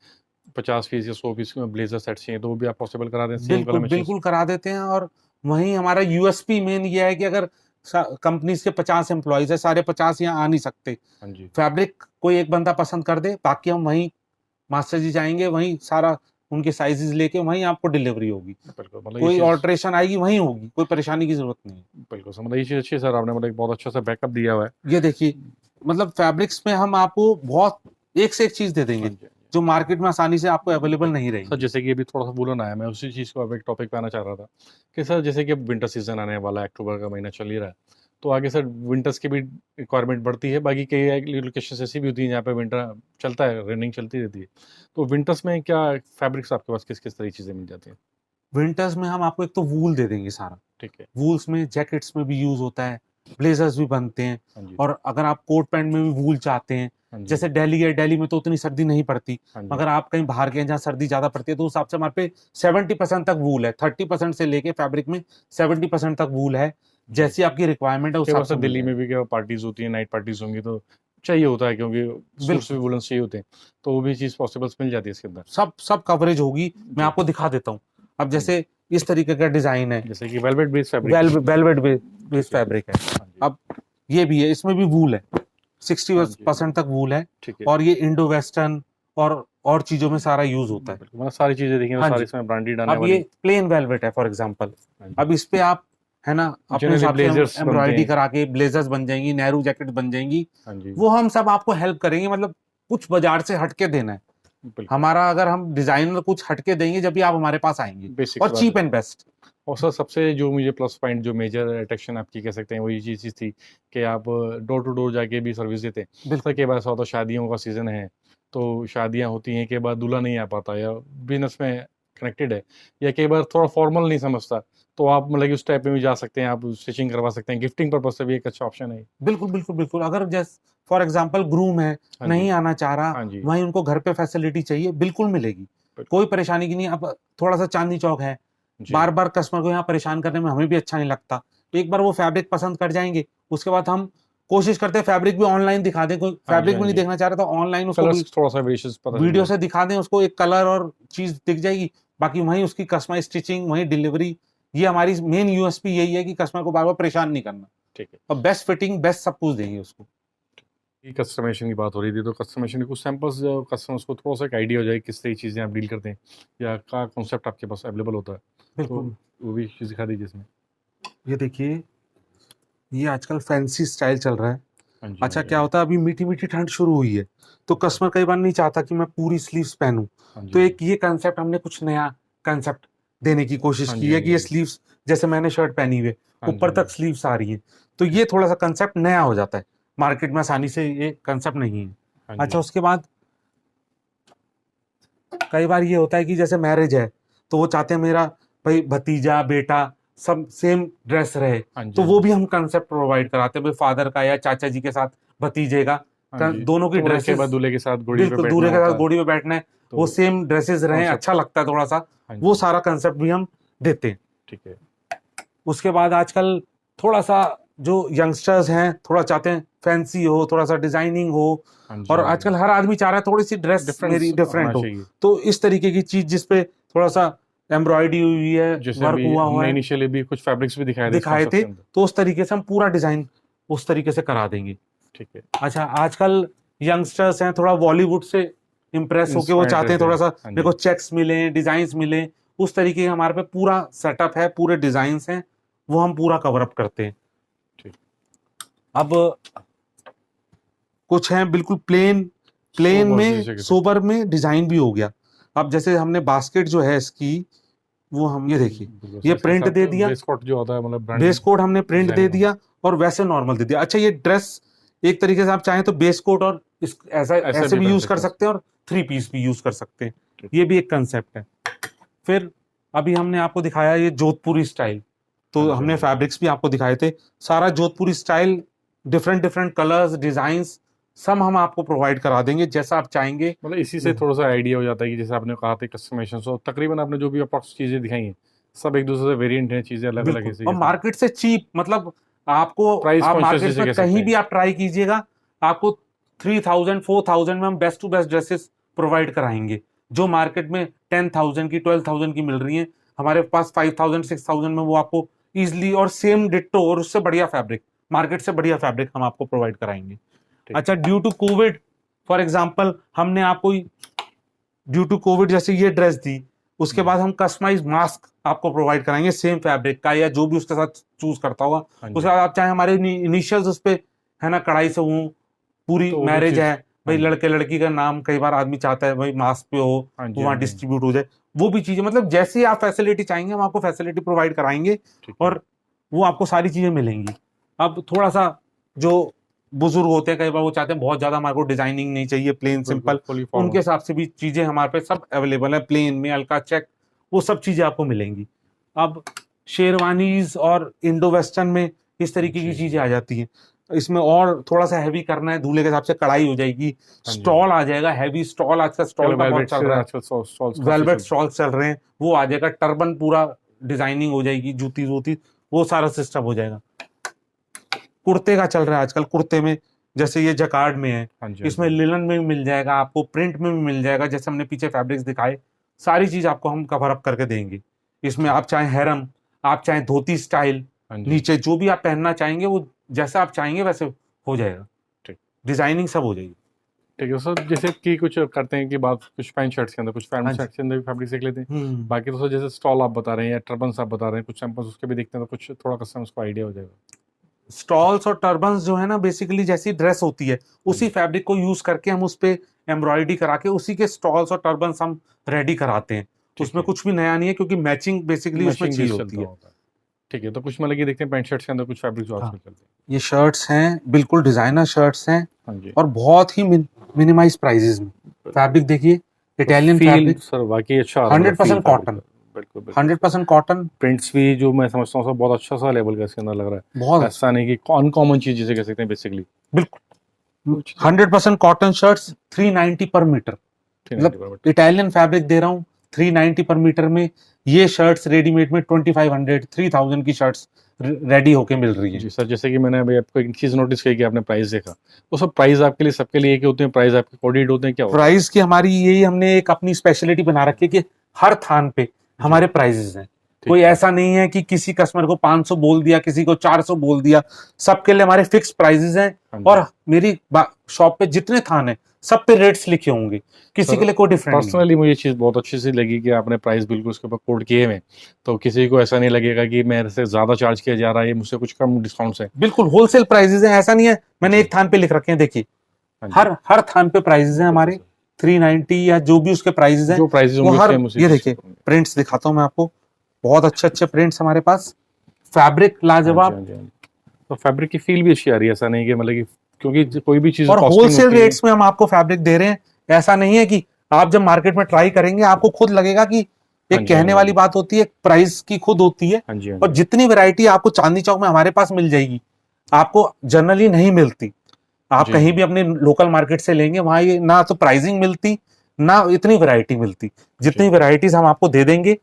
50 पीस या 100 पीस ब्लेज़र सेट्स चाहिए, तो वो भी आप पॉसिबल करा दें सेम कलर बिल्कुल में चीज़? बिल्कुल करा देते हैं। और वहीं हमारा यूएसपी मेन ये है कि अगर कंपनीज के 50 एम्प्लॉयज है, सारे 50 यहाँ आ नहीं सकते, हाँ जी, फैब्रिक कोई एक बंदा पसंद कर दे, बाकी हम वहीं मास्टर जी जाएंगे, वहीं सारा उनके साइजेस लेके वहीं आपको डिलीवरी होगी, बिल्कुल, मतलब ये कोई चीज़ ऑल्ट्रेशन आएगी वहीं होगी, कोई परेशानी की जरूरत नहीं है। बिल्कुल सर, मतलब ये चीज़ अच्छी है सर, आपने मतलब एक बहुत अच्छा सा बैकअप दिया हुआ है। ये देखिए, मतलब फैब्रिक्स में हम आपको बहुत एक से एक चीज दे हाँ देंगे, जी, हाँ जी। जो मार्केट में आसानी से आपको अवेलेबल नहीं सर रहेंगी। जैसे कि अभी थोड़ा-सा वूलन आया, मैं उसी चीज़ को अब एक टॉपिक पे आना चाह रहा था कि सर जैसे कि अब विंटर सीज़न आने वाला है, अक्टूबर का महीना चल ही रहा है, तो आगे सर विंटर्स की भी रिक्वायरमेंट बढ़ती है, बाकी कई लोकेशंस ऐसी भी होती हैं जहाँ पे विंटर चलता है, रनिंग चलती रहती है। तो विंटर्स में क्या फैब्रिक्स आपके पास किस-किस तरह की चीज़ें मिल जाती हैं? विंटर्स में हम आपको एक तो वूल दे देंगे सारा, ठीक है। वूल्स में जैकेट्स में भी यूज होता है, ब्लेजर्स भी बनते हैं, हाँ जी, और अगर आप कोट पैंट में भी वूल चाहते हैं, हाँ जी, जैसे दिल्ली है, दिल्ली में तो उतनी सर्दी नहीं पड़ती, हाँ जी, मगर आप कहीं बाहर गए जहाँ सर्दी ज्यादा पड़ती है, तो उस हिसाब से हमारे पे 70% तक वूल है, 30% से लेके फैब्रिक में 70% तक वूल है, जी। जैसी आपकी रिक्वायरमेंट है उस कई बार हिसाब सर से मिल दिल्ली में जाएगा। भी क्या पार्टीज़ होती हैं, नाइट पार्टीज़ होंगी तो चाहिए होता है क्योंकि सूट्स भी बिल्कुल, वूलन्स चाहिए होते हैं, तो वो भी चीज़ पॉसिबल्स मिल जाती है इसके अंदर। सब सब कवरेज होगी, मैं जी, आपको दिखा देता हूँ। अब हाँ जी। जैसे इस तरीके का डिजाइन है, जैसे कि velvet based fabric. Velvet based ठीक है। फैब्रिक है। हाँ जी। अब ये भी है, इसमें भी वूल है, हाँ जी, 60% तक वूल है, ठीक है। और ये इंडो वेस्टर्न और चीजों में सारा यूज होता है। बिल्कुल, मतलब सारी चीज़ें देखिए तो हाँ सारी जी। इसमें ब्रांडेड आने अब वाली। ये प्लेन वेलवेट है फॉर एग्जांपल, हाँ जी। अब इस पे आप है ना अपने जनरली हिसाब से ब्लेज़र्स बनते एम्ब्रॉयडरी हैं। करा के ब्लेजर्स बन जाएंगी, नेहरू जैकेट बन जाएंगी, हाँ जी, वो हम सब आपको हेल्प करेंगे। मतलब कुछ बाजार से हटके देना है बिल्कुल। हमारा, अगर हम डिजाइनर कुछ हटके देंगे जब भी आप हमारे पास आएंगे, बेसिक और सी बात चीप है। And best. और सर सबसे जो मुझे प्लस पॉइंट जो मेजर अट्रैक्शन आपकी कह सकते हैं वो ये चीज़ थी कि आप डोर टू डोर जाके भी सर्विस देते हैं। सर बिल्कुल कई बार ऐसा होता है शादियों का सीज़न है, तो शादियाँ होती हैं, कई बार दूल्हा नहीं आ पाता या बिज़नेस में कनेक्टेड है या कई बार थोड़ा फॉर्मल नहीं समझता, तो आप मतलब कि उस टाइप में भी जा सकते हैं, आप स्टिचिंग करवा सकते हैं, गिफ्टिंग पर्पज़ से भी एक अच्छा ऑप्शन है। बिल्कुल बिल्कुल बिल्कुल। अगर जैसे फॉर एग्जांपल ग्रूम है, हाँ जी, नहीं आना चाह रहा, हाँ जी, वहीं उनको घर पे फैसिलिटी चाहिए, बिल्कुल मिलेगी, बिल्कुल। कोई परेशानी की नहीं। अब थोड़ा सा चांदनी चौक है, जी, बार बार कस्टमर को यहाँ परेशान करने में हमें भी अच्छा नहीं लगता, तो एक बार वो फैब्रिक पसंद कर जाएंगे, उसके बाद हम कोशिश करते हैं फैब्रिक भी ऑनलाइन दिखा दें, कोई हाँ जी, फैब्रिक हाँ भी नहीं जी। देखना चाह रहा तो ऑनलाइन उसको कलर्स थोड़ा-सा वेरिएशंस पता चल वीडियो जाए। से दिखा दें, उसको एक कलर और चीज दिख जाएगी, बाकी वहीं उसकी कस्टमाइज स्टिचिंग, वहीं डिलीवरी। ये हमारी मेन यूएसपी यही है कि कस्टमर को बार बार परेशान नहीं करना, ठीक है। और बेस्ट फिटिंग बेस्ट सब कुछ देंगे उसको। ये कस्टमाइजेशन की बात हो रही थी, तो कस्टमाइजेशन के कुछ सैंपल्स जो कस्टमर्स को थोड़ा-सा एक आइडिया हो जाए किस तरह की चीज़ें आप डील करते हैं या क्या कॉन्सेप्ट आपके पास अवेलेबल होता है, तो बिल्कुल, वो भी चीज़ दिखा दीजिए इसमें। ये देखिए, ये आजकल फैंसी स्टाइल चल रहा है। हाँ जी, हाँ अच्छा जी, क्या हाँ जी। होता है, अभी मीठी मीठी ठंड शुरू हुई है, तो अच्छा, कस्टमर कई बार नहीं चाहता कि मैं पूरी स्लीव्स पहनूं, हाँ जी, तो हाँ एक जी। ये कंसेप्ट हमने कुछ नया कंसेप्ट देने की कोशिश हाँ की जी, हाँ है जी, कि हाँ ये जी। स्लीव्स, जैसे मैंने शर्ट पहनी हुई है, हाँ जी, ऊपर हाँ तक जी। स्लीव्स आ रही है, तो ठीक ये है। थोड़ा सा कंसेप्ट नया हो जाता है, मार्केट में आसानी से ये कंसेप्ट नहीं है। हाँ अच्छा, जी, उसके बाद कई बार ये होता है कि जैसे मैरिज है, तो वो चाहते हैं मेरा भाई भतीजा बेटा सब सेम ड्रेस रहे, हाँ जी, तो हाँ वो जी। भी हम कंसेप्ट प्रोवाइड कराते हैं, भाई फादर का या चाचा जी के साथ भतीजे का, हाँ जी, दोनों की तो मतलब कई बार ड्रेसेस, दूल्हे के साथ घोड़ी पे बिल्कुल बैठना दूल्हे के साथ होता है, घोड़ी पे बैठना है, वो तो सेम ड्रेसेस रहें, कॉन्सेप्ट। अच्छा लगता है थोड़ा सा, हाँ वो जी, सारा कंसेप्ट भी हम देते हैं। ठीक है। उसके बाद आजकल थोड़ा सा जो यंगस्टर्स हैं थोड़ा चाहते हैं फैंसी हो, थोड़ा सा डिजाइनिंग हो, हाँ जी, और हाँ जी। आजकल हर आदमी चाह रहा है थोड़ी सी ड्रेस डिफरेंस मेरी होना डिफरेंट हो, चाहिए। तो इस तरीके की चीज जिसपे थोड़ा सा एम्ब्रॉयडरी हुई है, जैसे वर्क अभी हुआ हुआ हमने है, इनिशियली भी कुछ फैब्रिक्स भी दिखाए थे इस दिखाए कॉन्सेप्ट थे, के अंदर। तो उस तरीके से हम पूरा डिजाइन उस तरीके से करा देंगे। ठीक है। अच्छा, आजकल यंगस्टर्स हैं थोड़ा बॉलीवुड से इम्प्रेस होके, वो इंस्पायर्ड चाहते हैं रहते थोड़ा हैं। सा हाँ मेरे जी, को चेक्स मिले, डिजाइन्स मिले, उस तरीके का हमारे पे पूरा सेटअप है, पूरे डिजाइन्स हैं, वो हम पूरा कवर अप करते हैं। ठीक। अब कुछ हैं बिल्कुल प्लेन, प्लेन सोबर सी में जगह पे। सोबर में डिजाइन भी हो गया। अब जैसे हमने बास्केट जो है इसकी, वो हम ये देखिए, बिल्कुल, ये इसके प्रिंट साथ दे दिया, बेस कोट जो होता है मतलब ब्रांड बेस कोट हमने प्रिंट दे डिजाइन दिया और वैसे नॉर्मल दे दिया। अच्छा ये ड्रेस एक तरीके से आप चाहें तो बेस कोट और ऐसा ऐसे ऐसे भी भी पहन यूज कर सकते हैं। सकते हैं और 3 पीस भी यूज कर सकते हैं, ठीक। ये भी एक कंसेप्ट है। फिर अभी हमने आपको दिखाया ये जोधपुरी स्टाइल, तो हाँ जी, हमने हाँ जी। फैब्रिक्स भी आपको दिखाए थे, सारा Jodhpuri style, different different colours designs सब हम आपको प्रोवाइड करा देंगे जैसा आप चाहेंगे। मतलब इसी से थोड़ा सा आइडिया हो जाता है कि जैसे आपने कहा था कस्टमाइजेशन, तो तकरीबन आपने जो भी अप्रॉक्स चीजें दिखाई हैं सब एक दूसरे से वेरिएंट हैं, चीजें अलग अलग बिल्कुल, ऐसे और मार्केट से चीप, मतलब आपको प्राइस आप कॉन्शियस मार्केट जैसे में कह सकते कहीं हैं। भी आप ट्राई कीजिएगा, आपको 3000 4000 में हम best to best dresses provide कराएंगे, जो मार्केट में 10,000 की 12,000 की मिल रही हैं, हमारे पास 5000 6000 में वो आपको इजिली और सेम डिट्टो और उससे बढ़िया फैब्रिक, मार्केट से बढ़िया फैब्रिक हम आपको प्रोवाइड कराएंगे। ठीक। अच्छा due to Covid, for example हमने आपको ड्यू टू कोविड जैसे ये ड्रेस दी, उसके बाद हम कस्टमाइज मास्क आपको प्रोवाइड कराएंगे सेम फैब्रिक का या जो भी उसके साथ चूज करता होगा। हाँ जी। उसके बाद आप चाहे हमारे इनिशियल्स उस पे है ना कढ़ाई से हो, पूरी तो वो भी मैरिज चीज है भाई, हाँ जी। लड़के लड़की का नाम कई बार आदमी चाहता है भाई मास्क पे हो, हाँ जी, वो वहाँ हाँ जी, हाँ जी। डिस्ट्रीब्यूट हो जाए, वो भी चीजें मतलब जैसे आप फैसिलिटी चाहेंगे हम आपको फैसिलिटी प्रोवाइड कराएंगे ठीक है। और वो आपको सारी चीजें मिलेंगी। अब थोड़ा सा जो बुजुर्ग होते हैं कई बार वो चाहते हैं बहुत ज्यादा हमारे को डिजाइनिंग नहीं चाहिए, प्लेन सिंपल, फुली उनके फॉर्मल। हिसाब से भी चीजें हमारे पे सब अवेलेबल है, प्लेन में हल्का चेक, वो सब चीजें आपको मिलेंगी। अब शेरवानीज और इंडो वेस्टर्न में इस तरीके की जी। चीजें आ जाती हैं, इसमें और थोड़ा सा हैवी करना है दूल्हे के हिसाब से कढ़ाई हो जाएगी, हाँ जी। स्टॉल आ जाएगा, हैवी स्टॉल, आजकल स्टॉल का बहुत वेलवेट चल से रहा है, आजकल स्टॉल्स काफी वेलवेट चलते हैं। स्टॉल चल रहे हैं, वो आ जाएगा, टर्बन पूरा डिजाइनिंग हो जाएगी, जूती वूती वो सारा सिस्टम हो जाएगा। कुर्ते का चल रहा है आजकल, कुर्ते में जैसे ये जकार्ड में है, हाँ जी, हाँ इसमें जी। लिनन में भी मिल जाएगा आपको, प्रिंट में भी मिल जाएगा, जैसे हमने पीछे फैब्रिक्स दिखाए सारी चीज आपको हम कवर अप करके देंगे। इसमें आप चाहे हैरम, आप चाहे धोती स्टाइल, हाँ जी। नीचे जो भी आप पहनना चाहेंगे वो जैसा आप चाहेंगे वैसे हो जाएगा, ठीक। डिजाइनिंग सब हो जाएगी। ठीक है सर, जैसे कि कुछ करते हैं कि बात कुछ पैंट शर्ट्स के अंदर, कुछ पैंट हाँ जी। शर्ट्स के अंदर भी फैब्रिक देख लेते हैं। बाकी तो सर जैसे स्टॉल आप बता रहे हैं या टर्बन्स आप बता रहे हैं, कुछ सैंपल्स उसके भी देखते हैं तो कुछ थोड़ा कस्टमर्स को आइडिया हो जाएगा। स्टॉल्स और टर्बन्स जो है ना बेसिकली जैसी ड्रेस होती है उसी फैब्रिक को यूज करके हम उस पे एम्ब्रॉयडरी करा के उसी के स्टॉल्स और टर्बन्स हम रेडी कराते हैं, उसमें है। कुछ भी नया नहीं है क्योंकि मैचिंग बेसिकली उसमें मैचिंग चाहिए बेस होती चलता है। होता है। ठीक है, तो कुछ मतलब कि देखते हैं पैंट शर्ट्स के अंदर कुछ फैब्रिक जो हाँ। आजकल चलते हैं। ये शर्ट्स हैं, बिल्कुल डिजाइनर शर्ट्स हैं हाँ जी। और बहुत ही मिनिमाइज प्राइसेस में। फैब्रिक देखिए, इटालियन फील फैब्रिक, सर वाकई अच्छा आ रहा है, 100% feel fabric कॉटन, का। बिल्कुल बिल्कुल 100% कॉटन, प्रिंट्स भी जो मैं समझता हूँ सर बहुत अच्छा सा लेवल का इसके अंदर लग रहा है। बहुत अच्छा, ऐसा नहीं कि अनकॉमन चीज जिसे कह सकते हैं बेसिकली। बिल्कुल 100% कॉटन शर्ट्स 390 पर मीटर, मतलब इटालियन फैब्रिक दे रहा हूँ 390 पर मीटर में। ये शर्ट्स रेडीमेड में 2500 3000 की शर्ट्स रेडी होके मिल रही है। जी सर, जैसे कि मैंने अभी आपको एक चीज नोटिस की कि आपने प्राइस देखा, तो सब प्राइस आपके लिए सबके लिए एक ही होते हैं, प्राइस आपके कोडेड होते हैं, क्या होता है? प्राइस की हमारी यही हमने एक अपनी स्पेशलिटी बना रखी है कि हर थान पे हमारे प्राइजेस हैं, कोई ऐसा नहीं है कि किसी कस्टमर को 500 बोल दिया, किसी को 400 बोल दिया, सबके लिए हमारे फिक्स प्राइजेस हैं और मेरी शॉप पे जितने थान है सब पे रेट्स लिखे होंगे, किसी के लिए कोई डिफरेंट नहीं। पर्सनली मुझे चीज बहुत अच्छी सी लगी कि आपने प्राइस बिल्कुल उसके ऊपर कोड किए हुए, तो किसी को ऐसा नहीं लगेगा कि मेरे से ज्यादा चार्ज किया जा रहा है, मुझसे कुछ कम डिस्काउंट्स है। बिल्कुल होलसेल प्राइजेस हैं, ऐसा नहीं है मैंने एक थान पे लिख रखे हैं, देखिए हर थान पे प्राइजेस हैं हमारे 390 या जो भी उसके प्राइजेस हैं, जो प्राइसेस वो हर, होंगे ये देखिए प्रिंट्स दिखाता हूँ मैं आपको, बहुत अच्छे अच्छे प्रिंट्स हमारे पास, फैब्रिक लाजवाब, तो फैब्रिक की फील भी अच्छी आ रही है, ऐसा नहीं कि मतलब कि क्योंकि कोई भी चीज और होलसेल रेट्स में हम आपको फैब्रिक दे रहे हैं। ऐसा नहीं है कि आप जब मार्केट में ट्राई करेंगे आपको खुद लगेगा कि एक कहने वाली बात होती है, प्राइस की खुद होती है, और जितनी वैरायटी आपको चांदनी चौक में हमारे पास मिल जाएगी आपको जनरली नहीं मिलती। आप कहीं भी अपने लोकल मार्केट से लेंगे वहां ये ना तो प्राइसिंग मिलती ना इतनी वैरायटी मिलती, जितनी वैरायटीज हम आपको दे देंगे।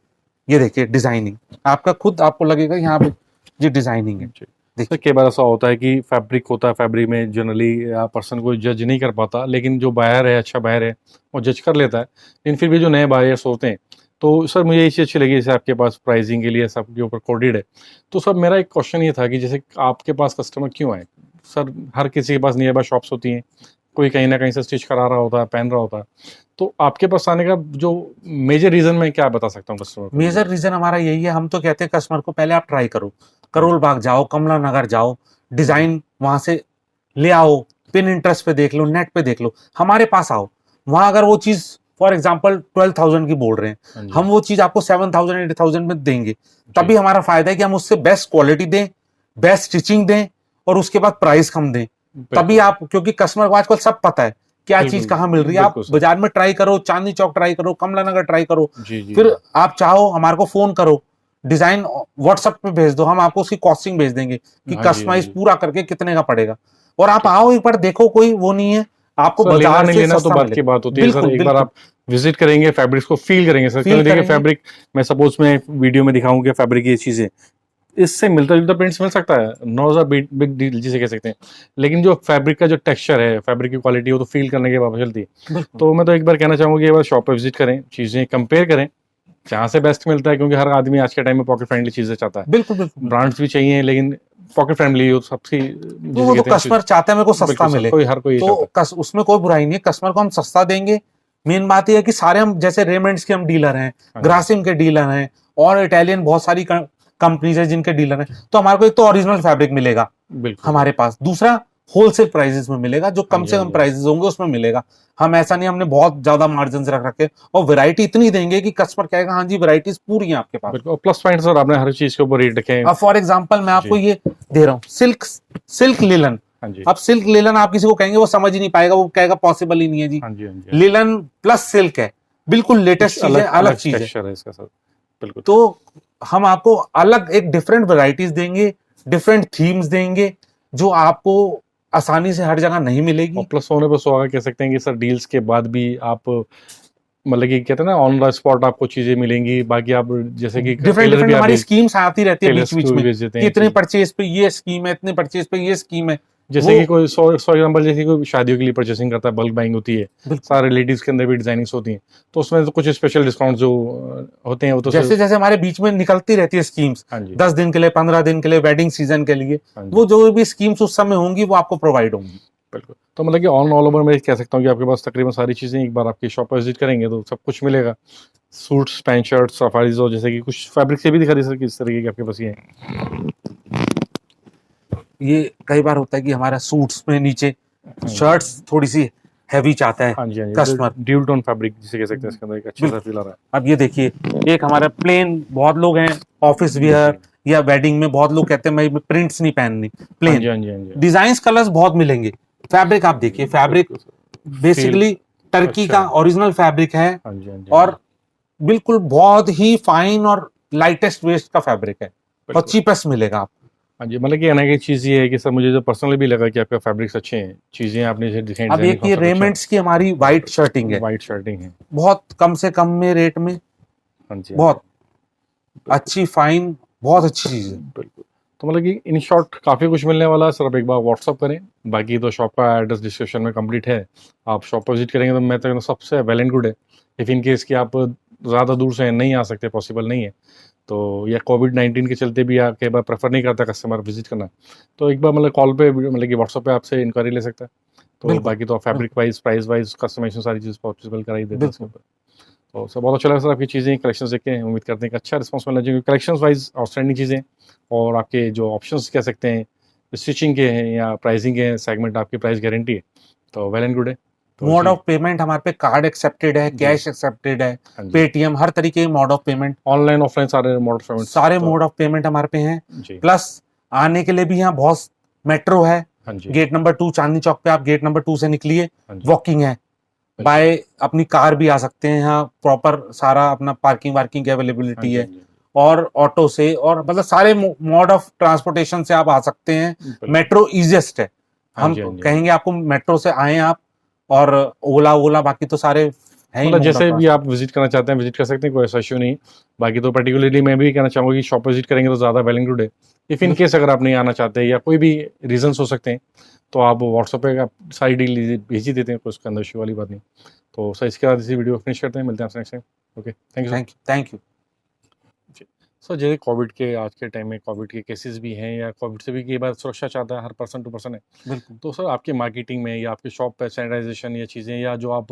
ये देखिए डिजाइनिंग, आपका खुद आपको लगेगा यहाँ पे ये डिजाइनिंग है। देखिए कई बार ऐसा होता है कि फैब्रिक होता है, फैब्रिक में जनरली पर्सन को जज नहीं कर पाता, लेकिन जो बायर है, अच्छा बायर है, वो जज कर लेता है। लेकिन फिर भी जो नए बायर्स होते हैं, तो सर मुझे ये चीज़ अच्छी लगी जैसे आपके पास प्राइसिंग के लिए सबके ऊपर कोडेड है। तो सर मेरा एक क्वेश्चन ये था कि जैसे आपके पास कस्टमर क्यों आए? सर हर किसी के पास नियर बाय शॉप्स होती हैं, कोई कहीं ना कहीं से स्टिच करा रहा होता है, पहन रहा होता है, तो आपके पास आने का जो मेजर रीजन मैं क्या बता सकता हूँ कस्टमर को? मेजर रीजन हमारा यही है, हम तो कहते हैं कस्टमर को पहले आप ट्राई करो, करोल बाग जाओ, कमला नगर जाओ, डिजाइन वहां से ले आओ, पिन इंटरेस्ट पे देख लो, नेट पे देख लो, हमारे पास आओ, वहां अगर वो चीज फॉर एग्जाम्पल 12,000 की बोल रहे हैं, हाँ जी, हम वो चीज आपको 7,000 8,000 में देंगे, तभी जी, हमारा फायदा है कि हम उससे बेस्ट क्वालिटी दें, बेस्ट स्टिचिंग दें और उसके बाद प्राइस कम दें। तभी बिल्कुल, आप, क्योंकि कस्टमर को आजकल सब पता है क्या चीज बिल्कुल, कहाँ मिल रही है, आप बिल्कुल सर। बाजार में ट्राई करो, चांदनी चौक ट्राई करो, कमला नगर ट्राई करो, जी, जी, फिर आप चाहो हमारे को फोन करो, डिजाइन व्हाट्सएप पे भेज दो, हम आपको उसकी कॉस्टिंग भेज देंगे कि हाँ जी, हाँ कस्टमाइज जी। पूरा करके कितने का पड़ेगा। और आप ठीक। आओ एक बार देखो, कोई वो नहीं है, आपको सर लेना बाजार नहीं से लेना तो सस्ता बात की मिलेगा। बात होती है सर, बिल्कुल एक बार बिल्कुल, आप विजिट करेंगे, फैब्रिक्स को फील करेंगे सर, फील क्योंकि देखिए करेंगे। फैब्रिक, मैं सपोज मैं वीडियो में दिखाऊं कि फैब्रिक ये चीज़ है, इससे मिलता जुलता प्रिंट्स मिल सकता है, नो ज़ बिग बिग डील जिसे कह सकते हैं, लेकिन जो फैब्रिक का जो टेक्सचर है, फैब्रिक की क्वालिटी है, वो तो फील करने के बाद पता चलती है। बिल्कुल तो मैं तो एक बार कहना चाहूँगा कि एक बार शॉप पे विजिट करें, चीज़ें कंपेयर करें, जहाँ से बेस्ट मिलता है, क्योंकि हर आदमी आज के टाइम में पॉकेट फ्रेंडली चीज़ें चाहता है। बिल्कुल बिल्कुल बिल्कुल। ब्रांड्स भी चाहिए, लेकिन पॉकेट फ्रेंडली हो सबसे, तो जिसे वो तो कहते हैं कस्टमर चाहता है मेरे को सस्ता बिल्कुल सर, मिले, कोई हर कोई ये चाहता तो उसमें कोई बुराई नहीं है, कस्टमर को हम सस्ता देंगे। मेन बात यह है कि सारे हम जैसे रेमंड्स के हम डीलर हैं, हाँ जी, ग्रासिम के डीलर हैं, और इटालियन बहुत सारी कंपनीज है जिनके डीलर हैं, तो हमारे को एक तो ओरिजिनल फैब्रिक मिलेगा है। बिल्कुल सर। हमारे पास, दूसरा होलसेल प्राइसेस में मिलेगा, जो हाँ कम जी, से हाँ कम जी, प्राइसेस होंगे उसमें मिलेगा। हम ऐसा नहीं, हमने बहुत ज्यादा मार्जिन रख रखे, और वैरायटी इतनी देंगे कि कस्टमर कहेगा हाँ जी वैरायटीज पूरी है आपके पास। बिल्कुल, और प्लस पॉइंट सर आपने हर चीज़ के ऊपर रेट रखे हैं। अब फॉर एग्जाम्पल मैं आपको जी, ये दे रहा हूँ, सिल्क सिल्क लिलन। हाँ जी, अब सिल्क लिलन आप किसी को कहेंगे वो समझ ही नहीं पाएगा, वो कहेगा पॉसिबल ही नहीं है जी। हाँ जी, हाँ जी, हाँ जी। लिलन प्लस सिल्क है, बिल्कुल कुछ लेटेस्ट चीज है, अलग अलग अलग चीज है। टेक्सचर है इसका सर, बिल्कुल। तो हम आपको अलग एक डिफरेंट वैरायटीज देंगे, डिफरेंट थीम्स देंगे, जो आपको आसानी से हर जगह नहीं और मिलेगी। प्लस होने पर सुहागा कह सकते हैं कि सर डील्स के बाद भी आप, मतलब कि कहते हैं ना, ऑन द स्पॉट आपको चीज़ें मिलेंगी, बाकी आप जैसे कि डिफरेंट टेलर भी डिफरेंट आप हमारी स्कीम्स आती रहती है बीच टेलर्स बीच को भी में, भेज देते कि हैं इतने चीज़। परचेज पे ये स्कीम है, इतने परचेज पे ये स्कीम है। जैसे वो कि कोई सौ एग्जाम्पल, जैसे कोई शादियों के लिए परचेसिंग करता है, बल्क बाइंग होती है, बिल्कुल, सारे लेडीज़ के अंदर भी डिजाइनिंग्स होती हैं, तो उसमें तो कुछ स्पेशल डिस्काउंट जो होते हैं वो तो जैसे जैसे हमारे बीच में निकलती रहती है स्कीम्स, हाँ जी, 10 दिन के लिए, 15 दिन के लिए, वेडिंग सीजन के लिए, हाँ जी, वो जो भी स्कीम्स उस समय होंगी वो आपको प्रोवाइड होंगी। बिल्कुल। तो मतलब कि ऑल ओवर मैं कह सकता हूँ कि आपके पास तकरीबन सारी चीज़ें, एक बार आपकी शॉप पर विजिट करेंगे तो सब कुछ मिलेगा। सूट्स, पैंट शर्ट, सफारीज, और जैसे कि कुछ फैब्रिक से भी दिखा दी सर, किस तरीके के आपके पास ये हैं। ये कई बार होता है कि हमारा सूट्स में नीचे हाँ जी, शर्ट्स थोड़ी सी हैवी चाहता है हाँ जी, हाँ जी, कस्टमर। ड्यूल टोन फैब्रिक जिसे कह सकते हैं, इसके अंदर एक अच्छा सा बिल्कुल। फील आ रहा अब ये देखिए, एक हमारा प्लेन, बहुत लोग हैं ऑफिस है। वियर जी। या वेडिंग में, बहुत लोग कहते हैं मैं प्रिंट्स नहीं पहननी, हाँ प्लेन। जी, हाँ जी, हाँ जी, डिजाइन कलर्स बहुत मिलेंगे। फैब्रिक आप देखिए, फैब्रिक बिल्कुल सर। बेसिकली टर्की अच्छा का है। ओरिजिनल फैब्रिक है, हाँ जी, हाँ जी, और बिल्कुल बहुत ही फाइन और लाइटेस्ट वेस्ट का फैब्रिक है, और बिल्कुल। चीपेस्ट मिलेगा आपको। हाँ जी, मतलब कि कहने की चीज़ ये है कि सर मुझे जो पर्सनली भी लगा कि आपका फैब्रिक्स अच्छे हैं, चीज़ें आपने जैसे दिखाई, अब डिजाइनिंग एक ये कॉन्सेप्ट अच्छा रेमेंट्स की हमारी वाइट शर्टिंग है, है, वाइट शर्टिंग है। बहुत कम से कम में रेट में, हाँ जी, हाँ जी, बहुत बिल्कुल, अच्छी फाइन, बहुत अच्छी चीज है। बिल्कुल। तो मतलब कि इन शॉर्ट काफ़ी कुछ मिलने वाला है सर, आप एक बार व्हाट्सअप करें, बाकी तो शॉप का एड्रेस डिस्क्रिप्शन में कंप्लीट है। आप शॉप पर विजिट करेंगे तो मैं तो कहूँगा सबसे वेल एंड गुड है। इफ़ इन केस कि आप ज़्यादा दूर से नहीं आ सकते, पॉसिबल नहीं है, तो या कोविड-19 के चलते भी आप कई बार प्रेफर नहीं करता कस्टमर विजिट करना, तो एक बार मतलब कॉल पे, मतलब कि व्हाट्सएप पे आपसे इंक्वायरी ले सकता है। तो बिल्कुल बाकी तो fabric wise, price wise, customisation सारी चीज़ पॉसिबल करा ही देते हैं इसके बिल्कुल। ऊपर। तो सर बहुत अच्छा लगा सर आपकी चीज़ें, कलेक्शंस देख के उम्मीद करते हैं कि अच्छा रिस्पॉन्स मिलना चाहिए, कलेक्शंस वाइज आउटस्टैंडिंग चीज़ें, और आपके जो ऑप्शंस कह सकते हैं, स्टिचिंग के हैं या प्राइसिंग के हैं सेगमेंट, आपकी प्राइस गारंटी है, तो वेल एंड गुड है। तो मोड जी, ऑफ पेमेंट हमारे पे कार्ड एक्सेप्टेड है, जी, कैश एक्सेप्टेड है, हाँ जी, पेटीएम, हर तरीके के mode of payment, online offline सारे मोड ऑफ पेमेंट्स सारे तो मोड ऑफ पेमेंट हमारे पे हैं। जी, प्लस आने के लिए भी यहाँ बहुत, मेट्रो है, हाँ जी, गेट नंबर 2 चांदनी चौक पे, आप गेट नंबर 2 से निकलिए, हाँ जी, वॉकिंग है, बिल्कुल, बाय अपनी कार भी आ सकते हैं, यहाँ प्रॉपर सारा अपना पार्किंग वार्किंग की हाँ अवेलेबिलिटी जी, है, हाँ जी, और ऑटो से, और मतलब सारे मोड ऑफ ट्रांसपोर्टेशन से आप आ सकते हैं। बिल्कुल, मेट्रो इजिएस्ट है, हाँ हम जी, हाँ जी, हाँ जी। कहेंगे आपको मेट्रो से आए आप, और ओला ओला बाकी तो सारे हैं ही मतलब मोड ऑफ जैसे भी ट्रांसपोर्ट। आप विजिट करना चाहते हैं विजिट कर सकते हैं, कोई ऐसा इशू नहीं। बाकी तो पर्टिकुलरली मैं भी कहना चाहूँगा कि शॉप विजिट करेंगे तो ज़्यादा वेल एंड गुड है। इफ़ इन केस अगर आप नहीं आना चाहते या कोई भी रीजंस हो सकते हैं, तो आप व्हाट्सएप पे आप सारी डील भेज ही देते हैं, कोई उसके अंदर इशू वाली बात नहीं। तो सर इसके बाद इसी वीडियो को फिनिश करते हैं, मिलते हैं आपसे next time. Okay, thank you sir. Thank you, thank you. जी। सर जैसे कोविड के, आज के टाइम में कोविड के केसेस भी हैं, या कोविड से भी कई बार सुरक्षा चाहता है हर पर्सन टू पर्सन है, बिल्कुल, तो सर आपकी मार्केटिंग में या आपकी शॉप पे सैनिटाइजेशन या चीज़ें, या जो आप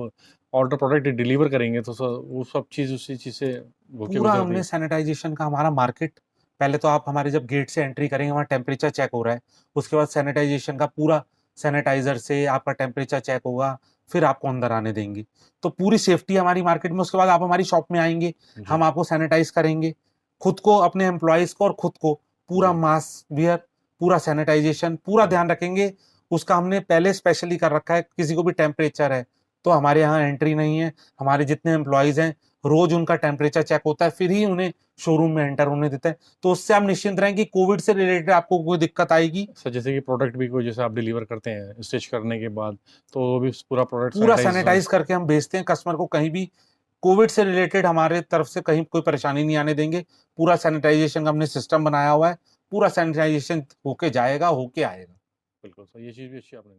ऑर्डर प्रोडक्ट डिलीवर करेंगे, तो सर वो सब चीज़ उसी चीज़ से होके पूरा गुजरती हमने है? सैनिटाइजेशन का हमारा मार्केट, पहले तो आप हमारे जब गेट से एंट्री करेंगे वहाँ टेम्परेचर चेक हो रहा है, उसके बाद सैनिटाइजेशन का पूरा, सैनिटाइजर से आपका टेम्परेचर चेक होगा, फिर आपको अंदर आने देंगे। तो पूरी सेफ्टी हमारी मार्केट में। उसके बाद आप हमारी शॉप में आएंगे, हम आपको सैनिटाइज करेंगे, खुद को, अपने एम्प्लॉयज को और खुद को पूरा मास्क वियर, पूरा सैनिटाइजेशन, पूरा ध्यान रखेंगे। उसका हमने पहले स्पेशली कर रखा है। किसी को भी टेम्परेचर है तो हमारे यहाँ एंट्री नहीं है। हमारे जितने एम्प्लॉयज हैं रोज उनका टेम्परेचर चेक होता है, फिर ही उन्हें शोरूम में एंटर होने देते हैं। तो उससे आप निश्चिंत रहें कि कोविड से रिलेटेड आपको कोई दिक्कत आएगी। सर जैसे कि प्रोडक्ट भी कोई जैसे आप डिलीवर करते हैं स्टिच करने के बाद, तो वो भी पूरा प्रोडक्ट पूरा सैनिटाइज करके हम भेजते हैं कस्टमर को। कहीं भी कोविड से रिलेटेड हमारे तरफ से कहीं कोई परेशानी नहीं आने देंगे। पूरा सैनिटाइजेशन का हमने सिस्टम बनाया हुआ है, पूरा सैनिटाइजेशन होके जाएगा, होके आएगा। बिल्कुल सर, ये चीज़ भी अच्छी आपने